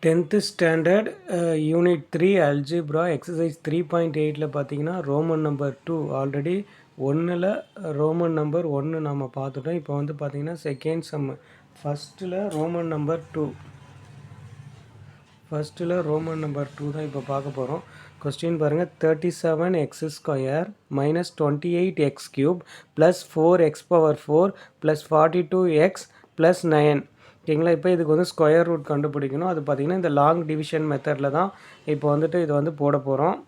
10th standard unit 3 algebra exercise 3.8ல பார்த்தீங்கன்னா Roman number 2 already ஒன்றில் ரோமன் நம்பர் 1 நம்ம பார்த்துட்டோம். இப்போ வந்து பார்த்தீங்கன்னா செகண்ட் சம் ஃபஸ்ட்டில் ரோமன் நம்பர் 2 தான் இப்போ பார்க்க போகிறோம். கொஸ்டின் பாருங்கள், 37x² minus 28x³ plus 4x⁴ plus 42x plus 9. ஓகேங்களா. இப்போ இதுக்கு வந்து ஸ்கொயர் ரூட் கண்டுபிடிக்கணும். அது பார்த்திங்கன்னா இந்த லாங் டிவிஷன் மெத்தடில் தான் இப்போ வந்துட்டு இது வந்து போட போகிறோம்.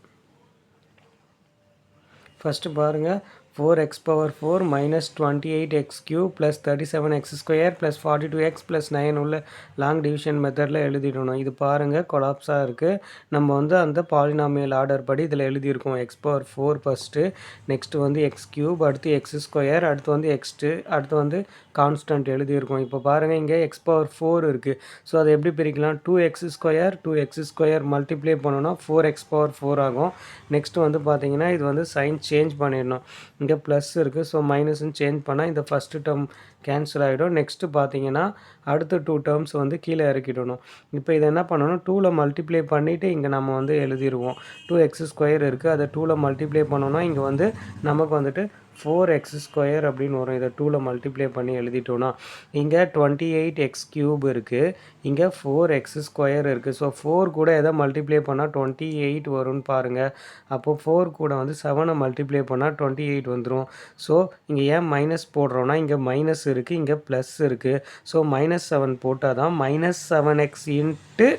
ஃபஸ்ட்டு பாருங்கள், 4x⁴ minus 28x³ plus 37x² plus 42x plus 9 உள்ள லாங் டிவிஷன் மெத்தடில் எழுதிடணும். இது பாருங்கள் கொலாப்ஸாக இருக்குது. நம்ம வந்து அந்த பாலினாமியல் ஆர்டர் படி இதில் எழுதியிருக்கோம். x⁴ ஃபஸ்ட்டு, நெக்ஸ்ட்டு வந்து x³, அடுத்து x², அடுத்து வந்து x2, அடுத்து வந்து கான்ஸ்டன்ட் எழுதியிருக்கோம். இப்போ பாருங்கள், இங்கே x⁴ இருக்குது. ஸோ அதை எப்படி பிரிக்கலாம்? 2x² மல்டிப்ளை பண்ணோன்னா 4x⁴ ஆகும். நெக்ஸ்ட்டு வந்து பார்த்தீங்கன்னா இது வந்து சைன் சேஞ்ச் பண்ணிடணும். இங்கே ப்ளஸ் இருக்குது, ஸோ மைனஸ்ன்னு சேஞ்ச் பண்ணால் இந்த ஃபஸ்ட்டு டேர்ம் கேன்சல் ஆகிடும். நெக்ஸ்ட்டு பார்த்தீங்கன்னா அடுத்த 2 டேர்ம்ஸ் வந்து கீழே இறக்கிடணும். இப்போ இதை என்ன பண்ணணும், 2ல் மல்டிப்ளை பண்ணிவிட்டு இங்கே நம்ம வந்து எழுதிடுவோம். 2x² இருக்குது, அதை 2ல் மல்டிப்ளை பண்ணோன்னா இங்கே வந்து நமக்கு வந்துட்டு 4x² அப்படின்னு வரும். இதை 2ல் மல்டிப்ளை பண்ணி எழுதிட்டோன்னா இங்கே 28x³ இருக்குது, இங்கே 4x² இருக்குது. ஸோ 4 கூட எதை மல்டிப்ளை பண்ணால் 28 வரும்னு பாருங்கள். அப்போது 4 கூட வந்து 7 மல்டிப்ளை பண்ணால் 28 வந்துடும். ஸோ இங்கே ஏன் மைனஸ் போடுறோன்னா இங்கே மைனஸ் இருக்குது, இங்கே ப்ளஸ் இருக்குது. ஸோ -7 போட்டால் தான் -7x இன்ட்டு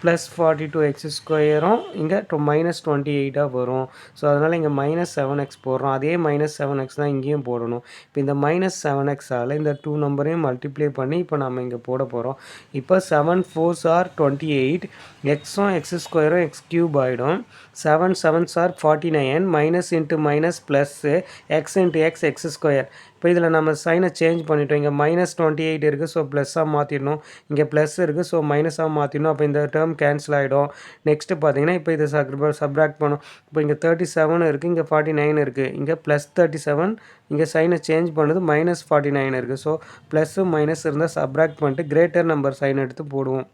ப்ளஸ் 42x² இங்கே -28 வரும். ஸோ அதனால் இங்கே -7x போடுறோம். அதே -7x தான் இங்கேயும் போடணும். இப்போ இந்த -7xஆல் இந்த 2 நம்பரையும் மல்டிப்ளை பண்ணி இப்போ நம்ம இங்கே போட போகிறோம். இப்போ 7 4s are 28, எக்ஸும் x² x³ ஆகிடும். 7 7s are 49, minus into minus plus x into x x². இப்போ இதில் நம்ம சைனை சேஞ்ச் பண்ணிட்டோம். இங்கே -28 இருக்குது, ஸோ ப்ளஸ்ஸாக மாற்றிடணும். இங்கே ப்ளஸ் இருக்குது, ஸோ மைனஸாக மாற்றிடணும். அப்போ இந்த டேர்ம் கேன்சல் ஆகிடும். நெக்ஸ்ட்டு பார்த்தீங்கன்னா இப்போ இதை சப்ராக்ட் பண்ணோம். இப்போ இங்கே 37 இருக்குது, இங்கே 49 இருக்குது, இங்கே ப்ளஸ் 37, இங்கே சைனை சேஞ்ச் பண்ணது -49 இருக்குது. ஸோ ப்ளஸ்ஸு மைனஸ் இருந்தால் சப்ராக்ட் பண்ணிட்டு கிரேட்டர் நம்பர் சைன் எடுத்து போடுவோம்.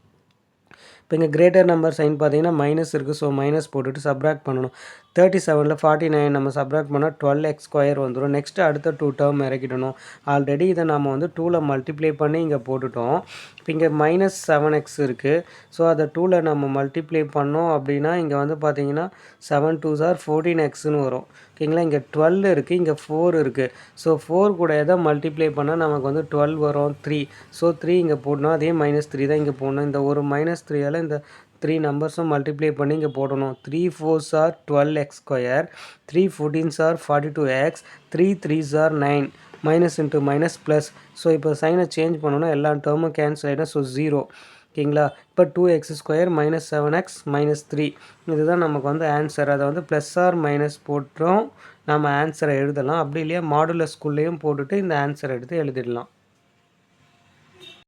இப்போ இங்கே கிரேட்டர் நம்பர் சைன் பார்த்தீங்கன்னா மைனஸ் இருக்குது, ஸோ மைனஸ் போட்டுட்டு சப்ராக்ட் பண்ணணும். 37ல் 49 நம்ம சப்ராக்ட் பண்ணால் 12x² வந்துடும். நெக்ஸ்ட்டு அடுத்த 2 டேர்ம் இறக்கிடணும். ஆல்ரெடி இதை நம்ம வந்து 2ல் மல்டிப்ளை பண்ணி இங்கே போட்டுட்டோம். இப்போ இங்கே -7x இருக்குது, ஸோ அதை 2ல் நம்ம மல்டிப்ளை பண்ணோம் அப்படின்னா இங்கே வந்து பார்த்தீங்கன்னா 7 2s are 14xன்னு வரும். ஓகேங்களா. இங்கே 12 இருக்குது, இங்கே 4 இருக்குது. ஸோ 4 கூட எதை மல்டிப்ளை பண்ணால் நமக்கு வந்து 12 வரும், 3. ஸோ 3 இங்கே போடணும், அதே -3 தான் இங்கே போடணும். இந்த ஒரு -3ஆல் இந்த 3 நம்பர்ஸும் மல்டிப்ளை பண்ணி இங்கே போடணும். 3 4s are 12x², 3 14s are 42x, 3 3s are 9, minus into minus plus. So இப்போ சைனை சேஞ்ச் பண்ணோன்னா எல்லா டேர்மும் கேன்சல் ஆகிடும், ஸோ 0. ஓகேங்களா. இப்போ 2x² -7x -3 இதுதான் நமக்கு வந்து ஆன்சர். அதை வந்து ப்ளஸ் ஆர் மைனஸ் போட்டோம் நம்ம ஆன்சரை எழுதலாம். அப்படி இல்லையா மாடுலஸ்குள்ளேயும் போட்டுட்டு இந்த ஆன்சரை எடுத்து எழுதிடலாம்.